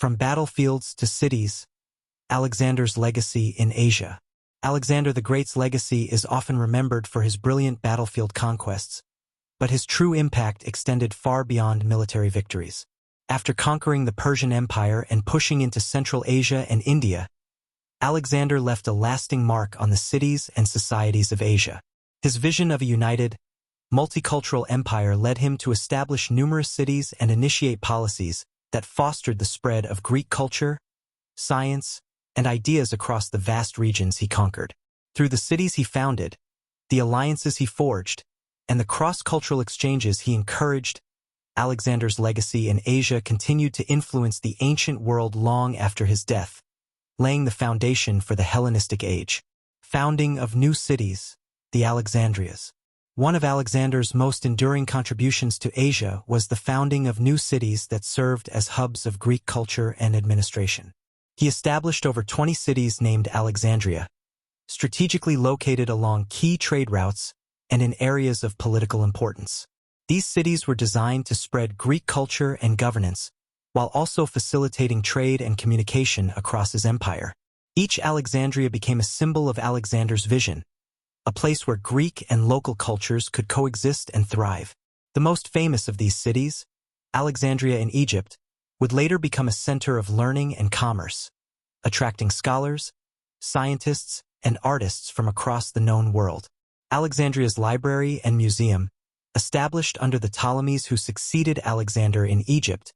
From battlefields to cities, Alexander's legacy in Asia. Alexander the Great's legacy is often remembered for his brilliant battlefield conquests, but his true impact extended far beyond military victories. After conquering the Persian Empire and pushing into Central Asia and India, Alexander left a lasting mark on the cities and societies of Asia. His vision of a united, multicultural empire led him to establish numerous cities and initiate policies that fostered the spread of Greek culture, science, and ideas across the vast regions he conquered. Through the cities he founded, the alliances he forged, and the cross-cultural exchanges he encouraged, Alexander's legacy in Asia continued to influence the ancient world long after his death, laying the foundation for the Hellenistic Age. Founding of new cities, the Alexandrias. One of Alexander's most enduring contributions to Asia was the founding of new cities that served as hubs of Greek culture and administration. He established over 20 cities named Alexandria, strategically located along key trade routes and in areas of political importance. These cities were designed to spread Greek culture and governance, while also facilitating trade and communication across his empire. Each Alexandria became a symbol of Alexander's vision, a place where Greek and local cultures could coexist and thrive. The most famous of these cities, Alexandria in Egypt, would later become a center of learning and commerce, attracting scholars, scientists, and artists from across the known world. Alexandria's library and museum, established under the Ptolemies who succeeded Alexander in Egypt,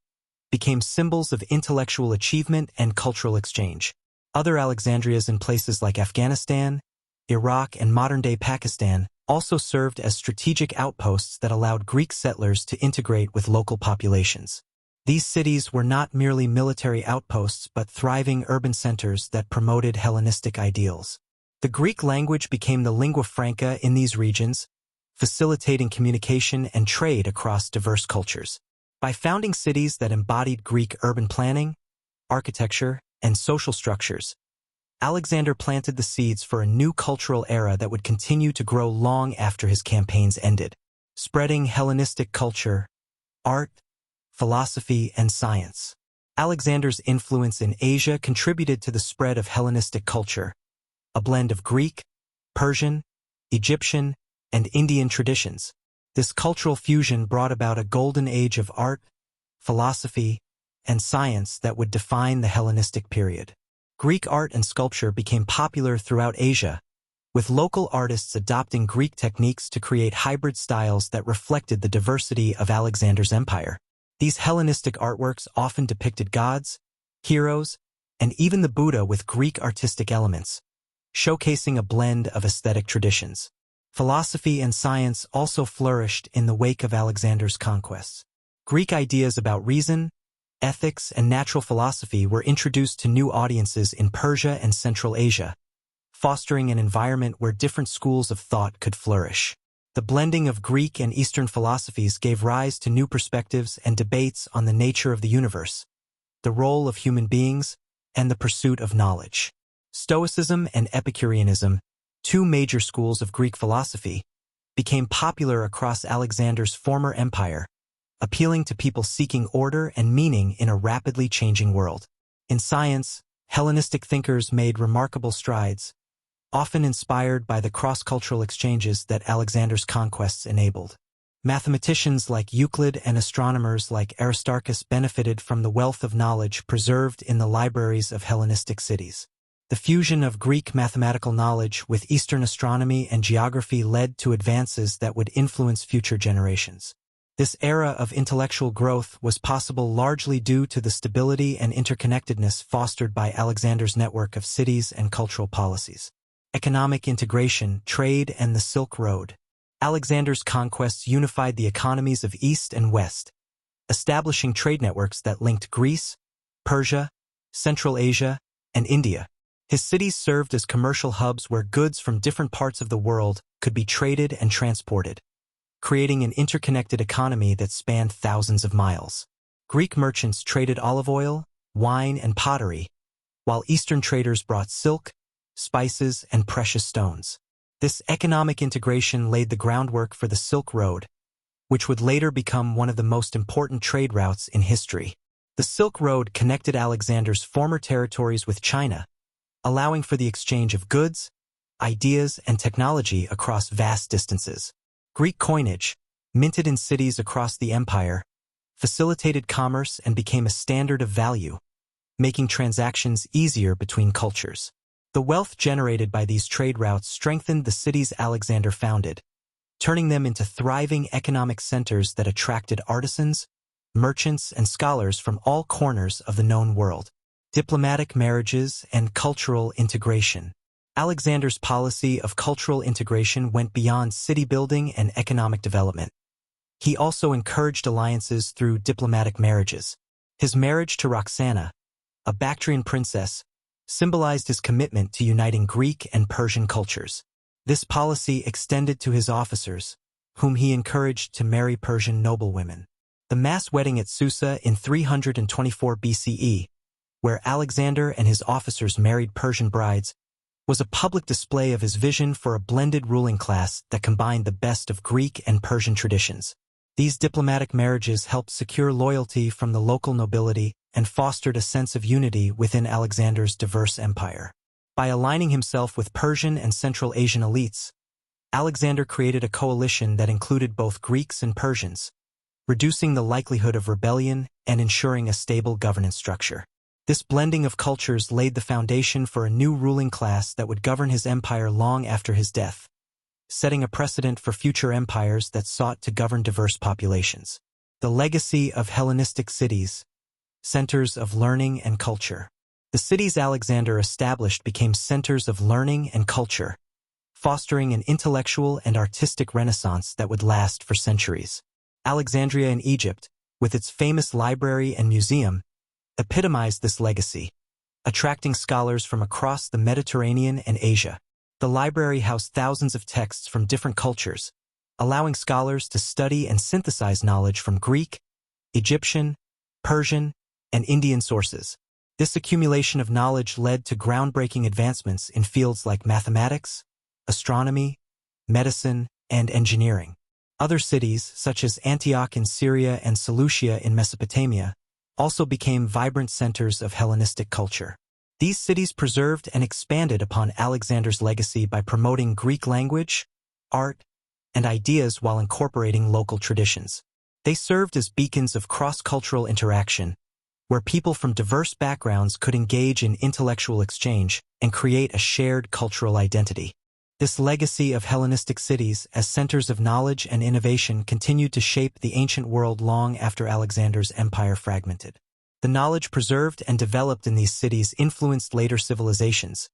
became symbols of intellectual achievement and cultural exchange. Other Alexandrias in places like Afghanistan, Iraq, and modern-day Pakistan also served as strategic outposts that allowed Greek settlers to integrate with local populations. These cities were not merely military outposts but thriving urban centers that promoted Hellenistic ideals. The Greek language became the lingua franca in these regions, facilitating communication and trade across diverse cultures. By founding cities that embodied Greek urban planning, architecture, and social structures, Alexander planted the seeds for a new cultural era that would continue to grow long after his campaigns ended, spreading Hellenistic culture, art, philosophy, and science. Alexander's influence in Asia contributed to the spread of Hellenistic culture, a blend of Greek, Persian, Egyptian, and Indian traditions. This cultural fusion brought about a golden age of art, philosophy, and science that would define the Hellenistic period. Greek art and sculpture became popular throughout Asia, with local artists adopting Greek techniques to create hybrid styles that reflected the diversity of Alexander's empire. These Hellenistic artworks often depicted gods, heroes, and even the Buddha with Greek artistic elements, showcasing a blend of aesthetic traditions. Philosophy and science also flourished in the wake of Alexander's conquests. Greek ideas about reason, ethics, and natural philosophy were introduced to new audiences in Persia and Central Asia, fostering an environment where different schools of thought could flourish. The blending of Greek and Eastern philosophies gave rise to new perspectives and debates on the nature of the universe, the role of human beings, and the pursuit of knowledge. Stoicism and Epicureanism, two major schools of Greek philosophy, became popular across Alexander's former empire, appealing to people seeking order and meaning in a rapidly changing world. In science, Hellenistic thinkers made remarkable strides, often inspired by the cross-cultural exchanges that Alexander's conquests enabled. Mathematicians like Euclid and astronomers like Aristarchus benefited from the wealth of knowledge preserved in the libraries of Hellenistic cities. The fusion of Greek mathematical knowledge with Eastern astronomy and geography led to advances that would influence future generations. This era of intellectual growth was possible largely due to the stability and interconnectedness fostered by Alexander's network of cities and cultural policies. Economic integration, trade, and the Silk Road. Alexander's conquests unified the economies of East and West, establishing trade networks that linked Greece, Persia, Central Asia, and India. His cities served as commercial hubs where goods from different parts of the world could be traded and transported, creating an interconnected economy that spanned thousands of miles. Greek merchants traded olive oil, wine, and pottery, while Eastern traders brought silk, spices, and precious stones. This economic integration laid the groundwork for the Silk Road, which would later become one of the most important trade routes in history. The Silk Road connected Alexander's former territories with China, allowing for the exchange of goods, ideas, and technology across vast distances. Greek coinage, minted in cities across the empire, facilitated commerce and became a standard of value, making transactions easier between cultures. The wealth generated by these trade routes strengthened the cities Alexander founded, turning them into thriving economic centers that attracted artisans, merchants, and scholars from all corners of the known world. Diplomatic marriages and cultural integration. Alexander's policy of cultural integration went beyond city building and economic development. He also encouraged alliances through diplomatic marriages. His marriage to Roxana, a Bactrian princess, symbolized his commitment to uniting Greek and Persian cultures. This policy extended to his officers, whom he encouraged to marry Persian noblewomen. The mass wedding at Susa in 324 BCE, where Alexander and his officers married Persian brides, was a public display of his vision for a blended ruling class that combined the best of Greek and Persian traditions. These diplomatic marriages helped secure loyalty from the local nobility and fostered a sense of unity within Alexander's diverse empire. By aligning himself with Persian and Central Asian elites, Alexander created a coalition that included both Greeks and Persians, reducing the likelihood of rebellion and ensuring a stable governance structure. This blending of cultures laid the foundation for a new ruling class that would govern his empire long after his death, setting a precedent for future empires that sought to govern diverse populations. The legacy of Hellenistic cities, centers of learning and culture. The cities Alexander established became centers of learning and culture, fostering an intellectual and artistic renaissance that would last for centuries. Alexandria in Egypt, with its famous library and museum, epitomized this legacy, attracting scholars from across the Mediterranean and Asia. The library housed thousands of texts from different cultures, allowing scholars to study and synthesize knowledge from Greek, Egyptian, Persian, and Indian sources. This accumulation of knowledge led to groundbreaking advancements in fields like mathematics, astronomy, medicine, and engineering. Other cities, such as Antioch in Syria and Seleucia in Mesopotamia, also became vibrant centers of Hellenistic culture. These cities preserved and expanded upon Alexander's legacy by promoting Greek language, art, and ideas while incorporating local traditions. They served as beacons of cross-cultural interaction, where people from diverse backgrounds could engage in intellectual exchange and create a shared cultural identity. This legacy of Hellenistic cities as centers of knowledge and innovation continued to shape the ancient world long after Alexander's empire fragmented. The knowledge preserved and developed in these cities influenced later civilizations,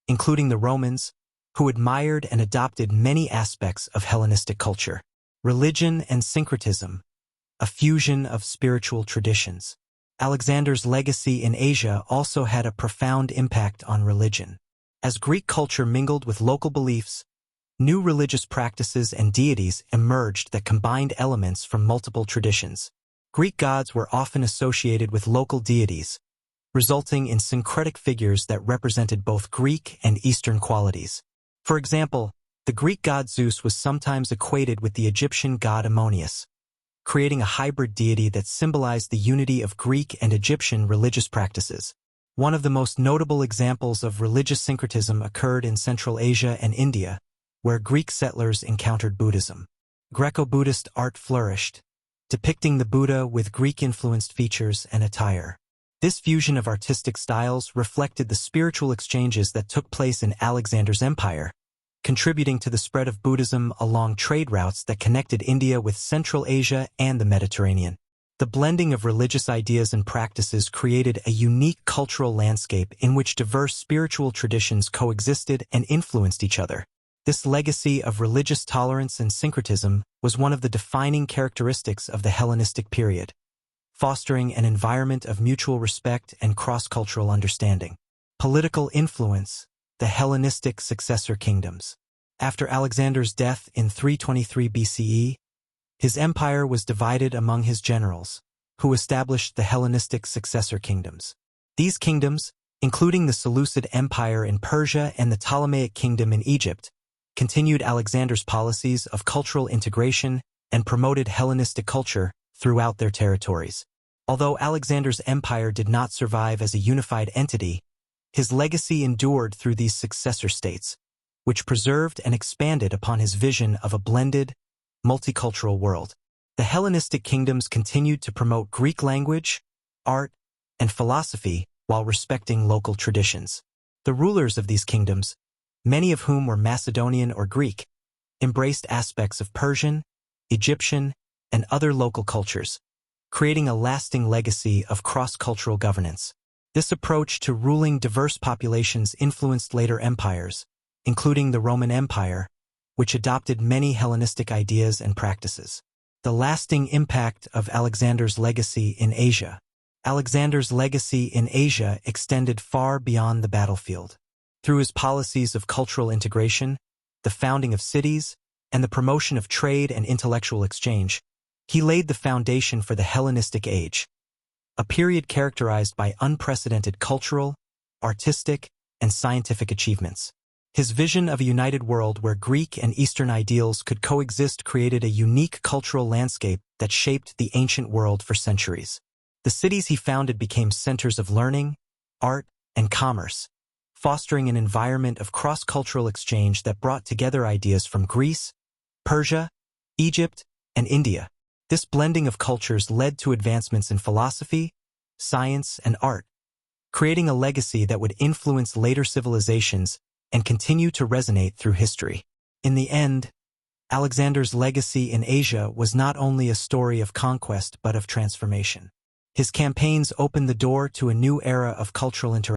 including the Romans, who admired and adopted many aspects of Hellenistic culture. Religion and syncretism, a fusion of spiritual traditions. Alexander's legacy in Asia also had a profound impact on religion. As Greek culture mingled with local beliefs, new religious practices and deities emerged that combined elements from multiple traditions. Greek gods were often associated with local deities, resulting in syncretic figures that represented both Greek and Eastern qualities. For example, the Greek god Zeus was sometimes equated with the Egyptian god Ammonius, creating a hybrid deity that symbolized the unity of Greek and Egyptian religious practices. One of the most notable examples of religious syncretism occurred in Central Asia and India, where Greek settlers encountered Buddhism. Greco-Buddhist art flourished, depicting the Buddha with Greek-influenced features and attire. This fusion of artistic styles reflected the spiritual exchanges that took place in Alexander's empire, contributing to the spread of Buddhism along trade routes that connected India with Central Asia and the Mediterranean. The blending of religious ideas and practices created a unique cultural landscape in which diverse spiritual traditions coexisted and influenced each other. This legacy of religious tolerance and syncretism was one of the defining characteristics of the Hellenistic period, fostering an environment of mutual respect and cross-cultural understanding. Political influence, the Hellenistic successor kingdoms. After Alexander's death in 323 BCE, his empire was divided among his generals, who established the Hellenistic successor kingdoms. These kingdoms, including the Seleucid Empire in Persia and the Ptolemaic Kingdom in Egypt, continued Alexander's policies of cultural integration and promoted Hellenistic culture throughout their territories. Although Alexander's empire did not survive as a unified entity, his legacy endured through these successor states, which preserved and expanded upon his vision of a blended, multicultural world. The Hellenistic kingdoms continued to promote Greek language, art, and philosophy while respecting local traditions. The rulers of these kingdoms, many of whom were Macedonian or Greek, embraced aspects of Persian, Egyptian, and other local cultures, creating a lasting legacy of cross-cultural governance. This approach to ruling diverse populations influenced later empires, including the Roman Empire, which adopted many Hellenistic ideas and practices. The lasting impact of Alexander's legacy in Asia. Alexander's legacy in Asia extended far beyond the battlefield. Through his policies of cultural integration, the founding of cities, and the promotion of trade and intellectual exchange, he laid the foundation for the Hellenistic Age, a period characterized by unprecedented cultural, artistic, and scientific achievements. His vision of a united world where Greek and Eastern ideals could coexist created a unique cultural landscape that shaped the ancient world for centuries. The cities he founded became centers of learning, art, and commerce, fostering an environment of cross-cultural exchange that brought together ideas from Greece, Persia, Egypt, and India. This blending of cultures led to advancements in philosophy, science, and art, creating a legacy that would influence later civilizations and continue to resonate through history. In the end, Alexander's legacy in Asia was not only a story of conquest but of transformation. His campaigns opened the door to a new era of cultural interaction.